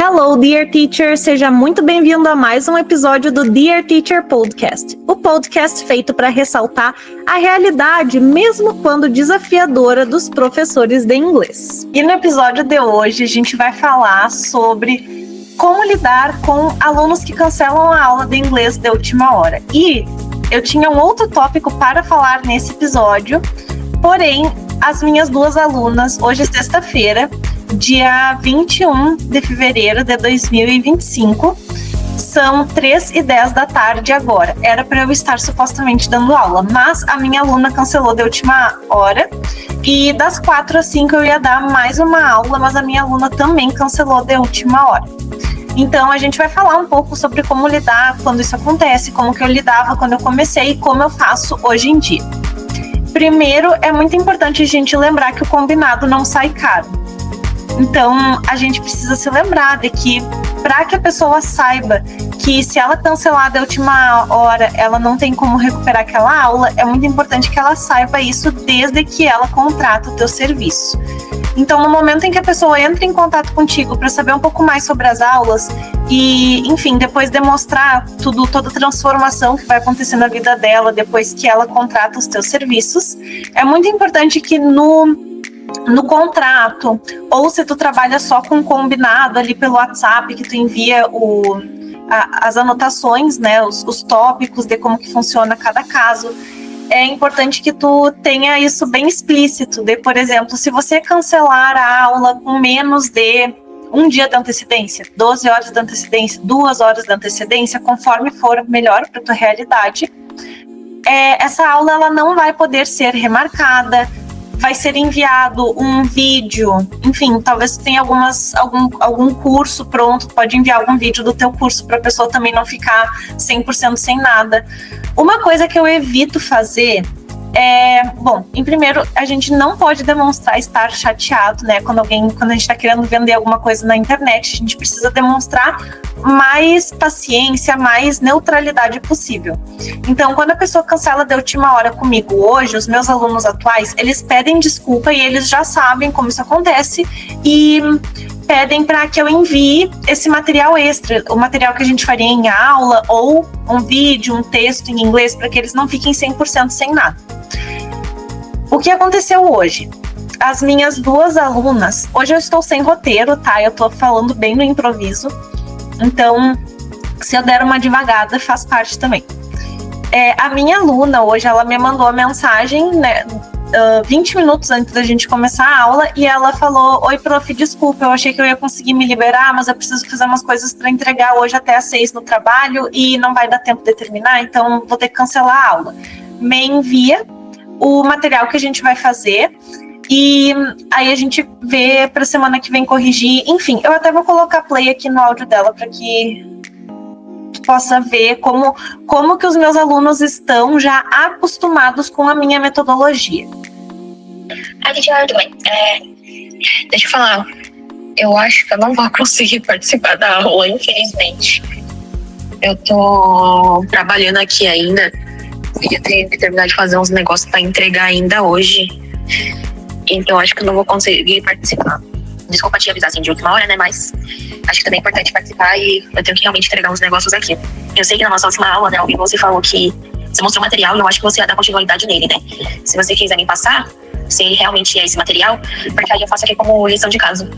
Hello, Dear Teacher! Seja muito bem-vindo a mais um episódio do Dear Teacher Podcast, o podcast feito para ressaltar a realidade, mesmo quando desafiadora, dos professores de inglês. E no episódio de hoje a gente vai falar sobre como lidar com alunos que cancelam a aula de inglês de última hora. E eu tinha um outro tópico para falar nesse episódio, porém, as minhas duas alunas, hoje é sexta-feira, dia 21 de fevereiro de 2025, são 3h10 da tarde agora. Era para eu estar supostamente dando aula, mas a minha aluna cancelou de última hora e das 4 às 5 eu ia dar mais uma aula, mas a minha aluna também cancelou de última hora. Então a gente vai falar um pouco sobre como lidar quando isso acontece, como que eu lidava quando eu comecei e como eu faço hoje em dia. Primeiro, é muito importante a gente lembrar que o combinado não sai caro. Então, a gente precisa se lembrar de que, para que a pessoa saiba que se ela cancelar da última hora, ela não tem como recuperar aquela aula, é muito importante que ela saiba isso desde que ela contrata o teu serviço. Então, no momento em que a pessoa entra em contato contigo para saber um pouco mais sobre as aulas e, enfim, depois demonstrar toda a transformação que vai acontecer na vida dela depois que ela contrata os teus serviços, é muito importante que no contrato, ou se tu trabalha só com combinado ali pelo WhatsApp, que tu envia as anotações, né, os tópicos de como que funciona cada caso, é importante que tu tenha isso bem explícito. Por exemplo, se você cancelar a aula com menos de um dia de antecedência, 12 horas de antecedência, 2 horas de antecedência, conforme for melhor para tua realidade, essa aula ela não vai poder ser remarcada, vai ser enviado um vídeo, enfim, talvez tu tenha algum curso pronto, pode enviar algum vídeo do teu curso para a pessoa também não ficar 100% sem nada. Uma coisa que eu evito fazer em primeiro, a gente não pode demonstrar estar chateado, né? Quando a gente está querendo vender alguma coisa na internet, a gente precisa demonstrar mais paciência, mais neutralidade possível. Então, quando a pessoa cancela de última hora comigo hoje, os meus alunos atuais, eles pedem desculpa e eles já sabem como isso acontece e pedem para que eu envie esse material extra, o material que a gente faria em aula ou um vídeo, um texto em inglês, para que eles não fiquem 100% sem nada. O que aconteceu hoje? As minhas duas alunas, hoje eu estou sem roteiro, tá? Eu tô falando bem no improviso, então se eu der uma devagada faz parte também. A minha aluna hoje, ela me mandou a mensagem, né, 20 minutos antes da gente começar a aula, e ela falou: oi, prof, desculpa, eu achei que eu ia conseguir me liberar, mas eu preciso fazer umas coisas para entregar hoje até às 6 no trabalho e não vai dar tempo de terminar, então vou ter que cancelar a aula. Me envia o material que a gente vai fazer e aí a gente vê para semana que vem corrigir. Enfim, eu até vou colocar play aqui no áudio dela para que tu possa ver como que os meus alunos estão já acostumados com a minha metodologia. Gente, tudo bem. Deixa eu falar, eu acho que eu não vou conseguir participar da aula, infelizmente. Eu tô trabalhando aqui ainda e eu tenho que terminar de fazer uns negócios para entregar ainda hoje. Então acho que eu não vou conseguir participar. Desculpa te avisar assim de última hora, né? Mas acho que também é importante participar e eu tenho que realmente entregar uns negócios aqui. Eu sei que na nossa última aula, né, você falou que você mostrou material e eu acho que você ia dar continuidade nele, né? Se você quiser me passar, se realmente é esse material, porque aí eu faço aqui como lição de casa.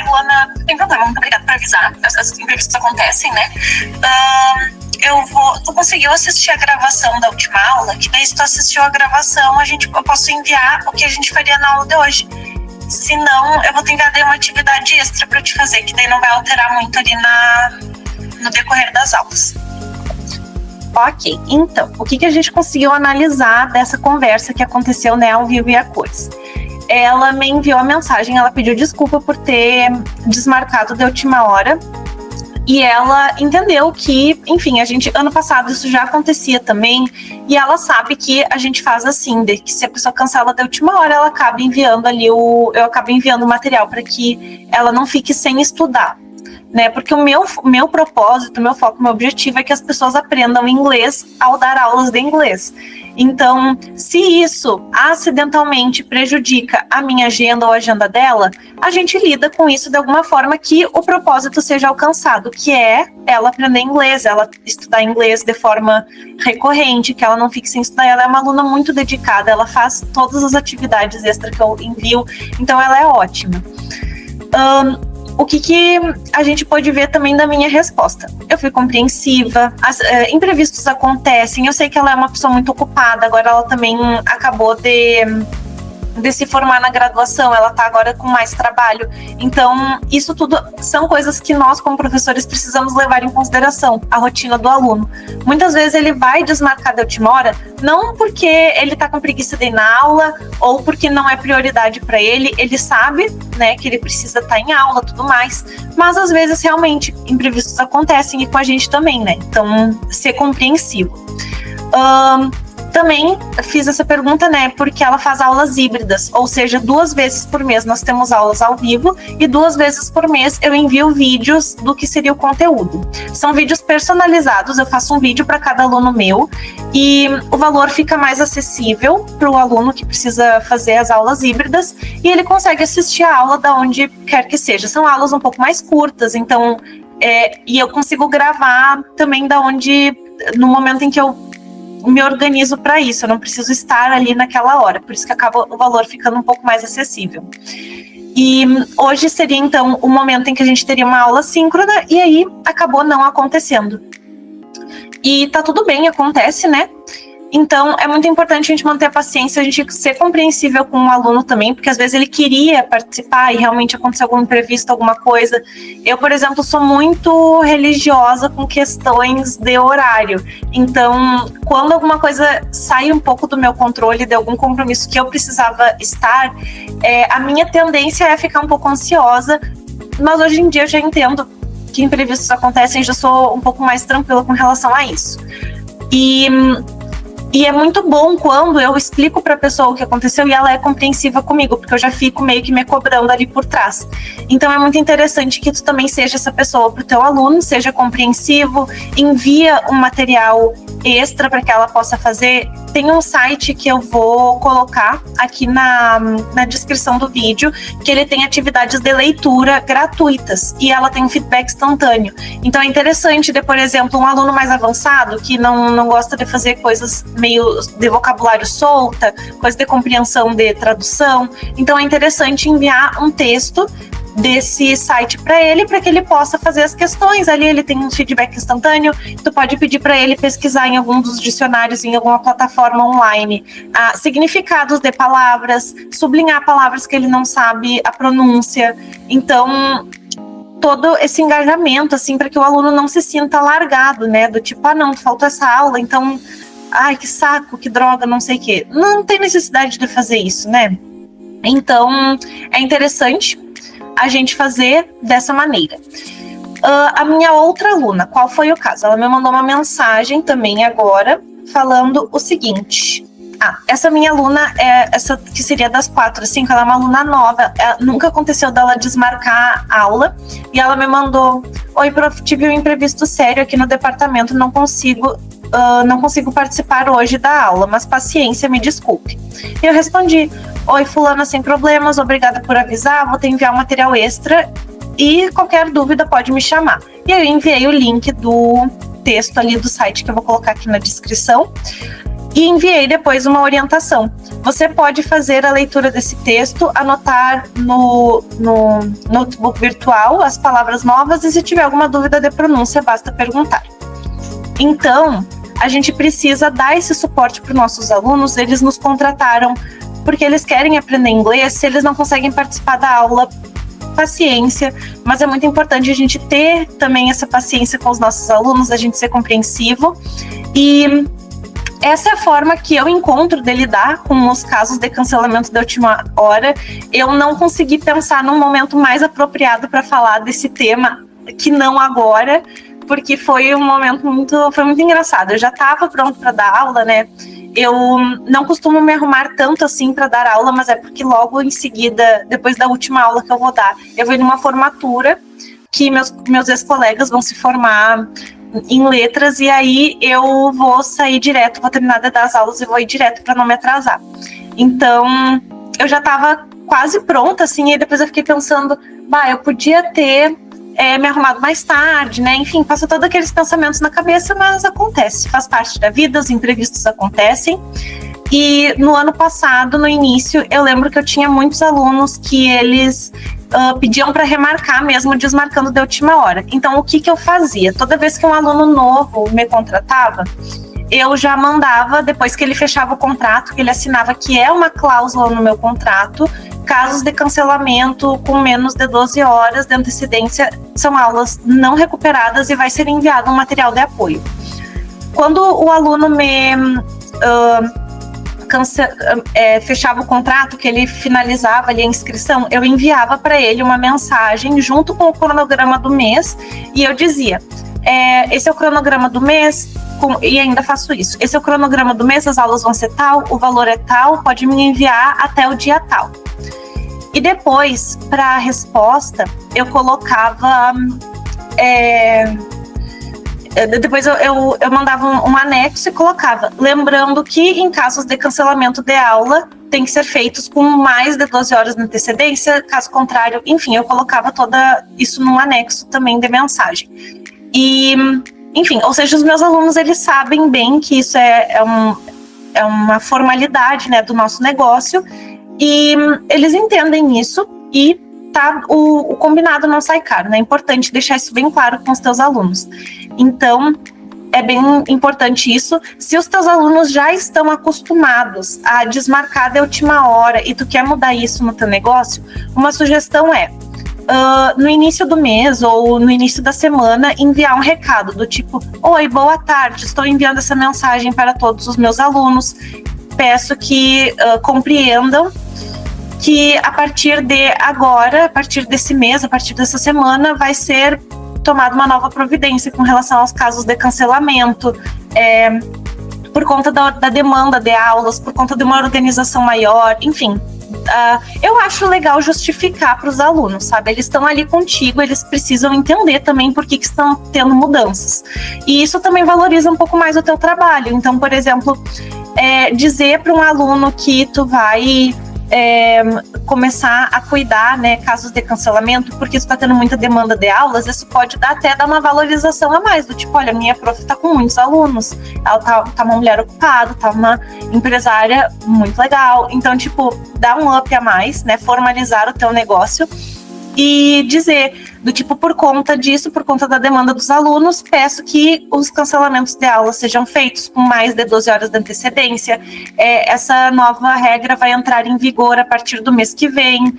Luana, não tem problema, muito obrigada por avisar. As imprevistos acontecem, né? Tu conseguiu assistir a gravação da última aula? Que daí se tu assistiu a gravação, eu posso enviar o que a gente faria na aula de hoje. Se não, eu vou te enviar uma atividade extra para te fazer, que daí não vai alterar muito ali no decorrer das aulas. Ok, então, o que a gente conseguiu analisar dessa conversa que aconteceu, né, ao vivo e a cores? Ela me enviou a mensagem, ela pediu desculpa por ter desmarcado de última hora e ela entendeu que, enfim, ano passado isso já acontecia também e ela sabe que a gente faz assim, de que se a pessoa cancela de última hora, ela acaba enviando eu acabo enviando o material para que ela não fique sem estudar, né? Porque o meu propósito, meu foco, meu objetivo é que as pessoas aprendam inglês ao dar aulas de inglês. Então, se isso acidentalmente prejudica a minha agenda ou a agenda dela, a gente lida com isso de alguma forma que o propósito seja alcançado, que é ela aprender inglês, ela estudar inglês de forma recorrente, que ela não fique sem estudar. Ela é uma aluna muito dedicada, ela faz todas as atividades extra que eu envio, então ela é ótima. O que a gente pode ver também da minha resposta? Eu fui compreensiva, imprevistos acontecem, eu sei que ela é uma pessoa muito ocupada, agora ela também acabou de se formar na graduação, ela está agora com mais trabalho. Então, isso tudo são coisas que nós, como professores, precisamos levar em consideração, a rotina do aluno. Muitas vezes ele vai desmarcar de última hora, não porque ele está com preguiça de ir na aula, ou porque não é prioridade para ele, ele sabe, né, que ele precisa estar em aula, tudo mais, mas às vezes realmente imprevistos acontecem e com a gente também, né? Então, ser compreensivo. Também fiz essa pergunta, né, porque ela faz aulas híbridas, ou seja, 2 vezes por mês nós temos aulas ao vivo e 2 vezes por mês eu envio vídeos do que seria o conteúdo. São vídeos personalizados, eu faço um vídeo para cada aluno meu e o valor fica mais acessível para o aluno que precisa fazer as aulas híbridas e ele consegue assistir a aula da onde quer que seja. São aulas um pouco mais curtas, então, e eu consigo gravar também da onde, no momento em que eu me organizo para isso, eu não preciso estar ali naquela hora, por isso que acaba o valor ficando um pouco mais acessível. E hoje seria então o momento em que a gente teria uma aula síncrona e aí acabou não acontecendo. E tá tudo bem, acontece, né? Então, é muito importante a gente manter a paciência, a gente ser compreensível com o aluno também, porque às vezes ele queria participar e realmente aconteceu algum imprevisto, alguma coisa. Eu, por exemplo, sou muito religiosa com questões de horário. Então, quando alguma coisa sai um pouco do meu controle, de algum compromisso que eu precisava estar, a minha tendência é ficar um pouco ansiosa, mas hoje em dia eu já entendo que imprevistos acontecem e já sou um pouco mais tranquila com relação a isso. E é muito bom quando eu explico para a pessoa o que aconteceu e ela é compreensiva comigo, porque eu já fico meio que me cobrando ali por trás. Então é muito interessante que tu também seja essa pessoa para o teu aluno, seja compreensivo, envia um material extra para que ela possa fazer. Tem um site que eu vou colocar aqui na descrição do vídeo, que ele tem atividades de leitura gratuitas e ela tem um feedback instantâneo. Então é interessante de, por exemplo, um aluno mais avançado que não gosta de fazer coisas meio de vocabulário solta, coisa de compreensão de tradução. Então é interessante enviar um texto desse site para que ele possa fazer as questões. Ali ele tem um feedback instantâneo, tu pode pedir para ele pesquisar em algum dos dicionários, em alguma plataforma online, significados de palavras, sublinhar palavras que ele não sabe a pronúncia. Então, todo esse engajamento, assim, para que o aluno não se sinta largado, né, do tipo, não, faltou essa aula, então, ai, que saco, que droga, não sei o quê. Não tem necessidade de fazer isso, né? Então, é interessante a gente fazer dessa maneira. A minha outra aluna, qual foi o caso? Ela me mandou uma mensagem também agora, falando o seguinte. Essa minha aluna, essa que seria das 4 às 5, ela é uma aluna nova. Nunca aconteceu dela desmarcar a aula. E ela me mandou: oi, prof, tive um imprevisto sério aqui no departamento, não consigo participar hoje da aula, mas paciência, me desculpe. E eu respondi: oi, fulana, sem problemas, obrigada por avisar, vou te enviar um material extra e qualquer dúvida pode me chamar. E eu enviei o link do texto ali do site que eu vou colocar aqui na descrição e enviei depois uma orientação. Você pode fazer a leitura desse texto, anotar no notebook virtual as palavras novas e se tiver alguma dúvida de pronúncia, basta perguntar. Então, a gente precisa dar esse suporte para os nossos alunos. Eles nos contrataram porque eles querem aprender inglês. Se eles não conseguem participar da aula, paciência, mas é muito importante a gente ter também essa paciência com os nossos alunos, a gente ser compreensivo. E essa é a forma que eu encontro de lidar com os casos de cancelamento de última hora. Eu não consegui pensar num momento mais apropriado para falar desse tema que não agora, porque foi um momento muito engraçado. Eu já estava pronto para dar aula, né? Eu não costumo me arrumar tanto assim para dar aula, mas é porque logo em seguida, depois da última aula que eu vou dar, eu vou numa formatura que meus ex-colegas vão se formar em letras, e aí eu vou sair direto, vou terminar de dar as aulas e vou ir direto para não me atrasar. Então, eu já estava quase pronta, assim, e depois eu fiquei pensando, eu podia ter me arrumado mais tarde, né? Enfim, passa todos aqueles pensamentos na cabeça, mas acontece, faz parte da vida, os imprevistos acontecem. E no ano passado, no início, eu lembro que eu tinha muitos alunos que eles pediam para remarcar mesmo, desmarcando de última hora. Então, o que eu fazia? Toda vez que um aluno novo me contratava, eu já mandava, depois que ele fechava o contrato, que ele assinava, que é uma cláusula no meu contrato, casos de cancelamento com menos de 12 horas de antecedência são aulas não recuperadas e vai ser enviado um material de apoio. Quando o aluno me fechava o contrato, que ele finalizava ali a inscrição, eu enviava para ele uma mensagem junto com o cronograma do mês, e eu dizia, esse é o cronograma do mês, e ainda faço isso, esse é o cronograma do mês, as aulas vão ser tal, o valor é tal, pode me enviar até o dia tal. E depois, para a resposta, eu colocava... Depois eu mandava um anexo e colocava, lembrando que em casos de cancelamento de aula tem que ser feitos com mais de 12 horas de antecedência, caso contrário, enfim, eu colocava toda isso num anexo também de mensagem. E, enfim, ou seja, os meus alunos, eles sabem bem que isso é uma formalidade, né, do nosso negócio, e eles entendem isso e o combinado não sai caro, né? É importante deixar isso bem claro com os teus alunos. Então, é bem importante isso. Se os teus alunos já estão acostumados a desmarcar de última hora e tu quer mudar isso no teu negócio, uma sugestão é, no início do mês ou no início da semana, enviar um recado do tipo, oi, boa tarde, estou enviando essa mensagem para todos os meus alunos, peço que compreendam que a partir de agora, a partir desse mês, a partir dessa semana, vai ser tomada uma nova providência com relação aos casos de cancelamento, por conta da demanda de aulas, por conta de uma organização maior, enfim. Eu acho legal justificar para os alunos, sabe? Eles estão ali contigo, eles precisam entender também por que estão tendo mudanças. E isso também valoriza um pouco mais o teu trabalho. Então, por exemplo, dizer para um aluno que tu vai... começar a cuidar, né, casos de cancelamento, porque tu tá tendo muita demanda de aulas, isso pode até dar uma valorização a mais, do tipo, olha, minha prof tá com muitos alunos, ela tá uma mulher ocupada, tá uma empresária muito legal, então, tipo, dá um up a mais, né, formalizar o teu negócio e dizer, do tipo, por conta disso, por conta da demanda dos alunos, peço que os cancelamentos de aula sejam feitos com mais de 12 horas de antecedência. Essa nova regra vai entrar em vigor a partir do mês que vem.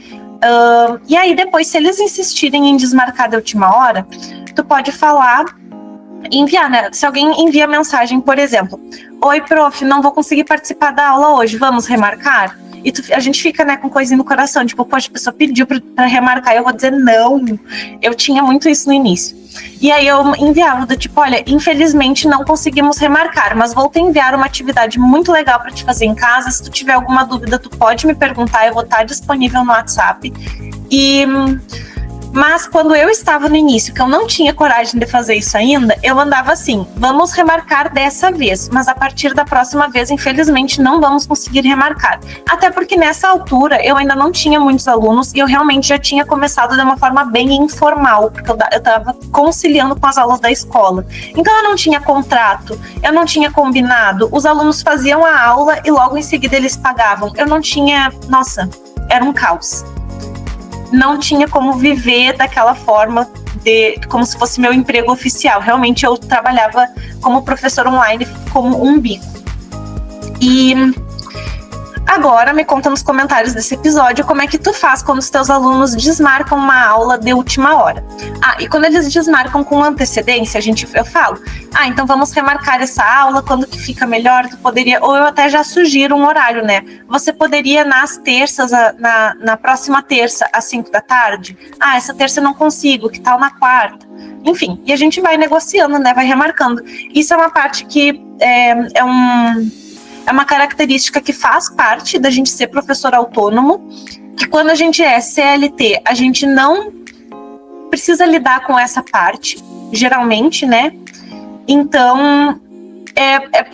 E aí, depois, se eles insistirem em desmarcar de última hora, tu pode falar, enviar, né? Se alguém envia mensagem, por exemplo, oi, prof, não vou conseguir participar da aula hoje, vamos remarcar? E a gente fica, né, com coisinha no coração, tipo, poxa, a pessoa pediu pra remarcar, eu vou dizer não. Eu tinha muito isso no início. E aí eu enviava do tipo, olha, infelizmente não conseguimos remarcar, mas vou te enviar uma atividade muito legal para te fazer em casa. Se tu tiver alguma dúvida, tu pode me perguntar, eu vou estar disponível no WhatsApp. Mas quando eu estava no início, que eu não tinha coragem de fazer isso ainda, eu andava assim, vamos remarcar dessa vez, mas a partir da próxima vez, infelizmente, não vamos conseguir remarcar. Até porque nessa altura, eu ainda não tinha muitos alunos e eu realmente já tinha começado de uma forma bem informal, porque eu estava conciliando com as aulas da escola. Então eu não tinha contrato, eu não tinha combinado, os alunos faziam a aula e logo em seguida eles pagavam. Eu não tinha, nossa, era um caos. Não tinha como viver daquela forma, como se fosse meu emprego oficial. Realmente eu trabalhava como professora online, como um bico. E agora me conta nos comentários desse episódio como é que tu faz quando os teus alunos desmarcam uma aula de última hora. E quando eles desmarcam com antecedência, eu falo, então vamos remarcar essa aula, quando que fica melhor, tu poderia, ou eu até já sugiro um horário, né? Você poderia nas terças, na próxima terça, às 5 da tarde? Essa terça eu não consigo, que tal na quarta? Enfim, e a gente vai negociando, né? Vai remarcando. Isso é uma parte que é uma característica que faz parte da gente ser professor autônomo, que quando a gente é CLT, a gente não precisa lidar com essa parte, geralmente, né? Então,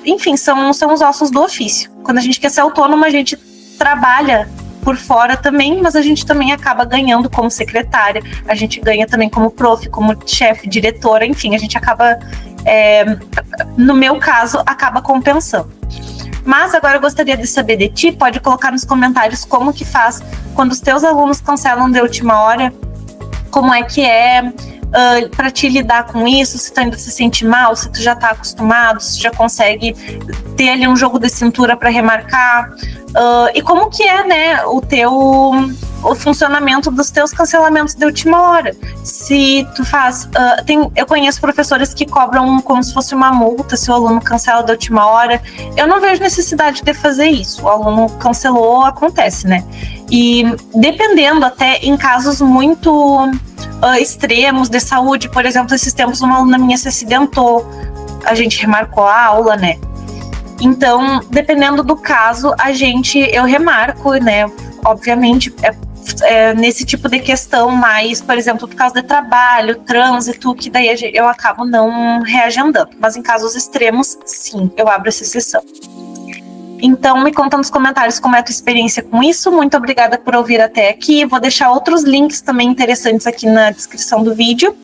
enfim, são os ossos do ofício. Quando a gente quer ser autônomo, a gente trabalha por fora também, mas a gente também acaba ganhando como secretária, a gente ganha também como prof, como chefe, diretora, enfim, a gente acaba, no meu caso, acaba compensando. Mas agora eu gostaria de saber de ti, pode colocar nos comentários como que faz quando os teus alunos cancelam de última hora, como é que para te lidar com isso, se tu ainda se sente mal, se tu já tá acostumado, se já consegue ter ali um jogo de cintura para remarcar, e como que é, né, o funcionamento dos teus cancelamentos de última hora. Se tu faz, eu conheço professores que cobram como se fosse uma multa se o aluno cancela de última hora. Eu não vejo necessidade de fazer isso, o aluno cancelou, acontece, né? E dependendo, até em casos muito extremos de saúde, por exemplo, esses tempos uma aluna minha se acidentou, a gente remarcou a aula, né? Então, dependendo do caso, eu remarco, né? Obviamente, nesse tipo de questão, mas, por exemplo, por causa de trabalho, trânsito, que daí eu acabo não reagendando. Mas em casos extremos, sim, eu abro essa exceção. Então, me conta nos comentários como é a tua experiência com isso. Muito obrigada por ouvir até aqui. Vou deixar outros links também interessantes aqui na descrição do vídeo.